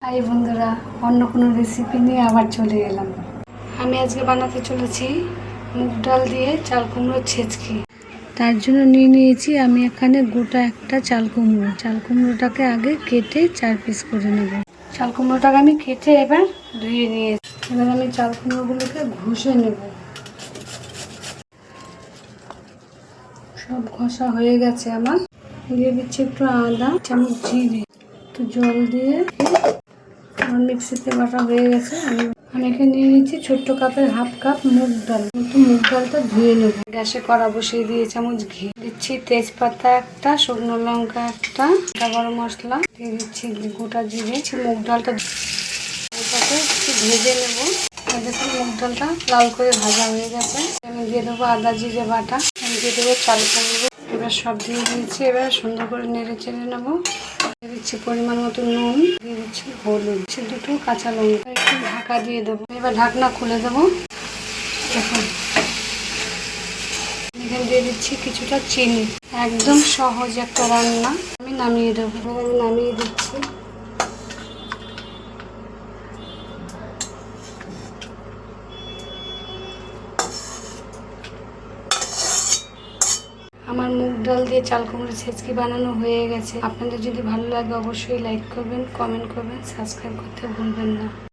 High বন্ধুরা, অন্য কোনো রেসিপি নিয়ে আবার চলে এলাম। আমি আজকে বানাতে চলেছি মুগ ডাল দিয়ে চাল কুমড়োর ছেচকি। তার জন্য নিয়ে নিয়েছি আমি এখানে গোটা একটা চাল কুমড়ো। চাল কুমড়োটাকে আগে কেটে 4 পিস করে নেব। চাল কুমড়োটাকে আমি কেটে এবার ধুয়ে নিয়েছি। এবার আমি চাল কুমড়োগুলোকে ঘষে নেব। সব ঘষা হয়ে গেছে আমার। দিয়ে দিচ্ছি একটু আদা, চামচ জিরে, একটু জল দিয়ে আমার মিক্সিতে বাটা হয়ে গেছে। আমি এখানে নিয়ে নিচ্ছি ছোট্ট কাপের হাফ কাপ মুগ ডাল। একটু মুগ ডালটা ধুয়ে নেব। গ্যাসে কড়া বসিয়ে দিয়ে চামচ ঘি দিচ্ছি, তেজপাতা একটা, শুকনো লঙ্কা একটা, গরম মশলা দিয়ে দিচ্ছি, গোটা জিরে। মুগ ডালটা একটু ভেজে নেবো। দেখুন মুগ ডালটা লাল করে ভাজা হয়ে গেছে। আমি দিয়ে দেবো আদা জিরে বাটা, আমি দিয়ে দেবো চাল কুমড়ো। এবার সব দিয়ে দিয়েছি। এবার সুন্দর করে নেড়ে চেড়ে নেবো। দিয়ে দিচ্ছি পরিমাণ মতো নুন, দিয়ে দিচ্ছি হলুদ, দুটো কাঁচা লঙ্কা, একটু ঢাকা দিয়ে দেবো। এবার ঢাকনা খুলে দেবো। দেখুন এখানে দিয়ে দিচ্ছি কিছুটা চিনি। একদম সহজ একটা রান্না। আমি নামিয়ে দেবো। আমি নামিয়ে দিচ্ছি। আমার মুগ ডাল দিয়ে চাল কুমড়ো ছেচকি বানানো হয়ে গেছে। আপনাদের যদি ভালো লাগে অবশ্যই লাইক করবেন, কমেন্ট করবেন, সাবস্ক্রাইব করতে ভুলবেন না।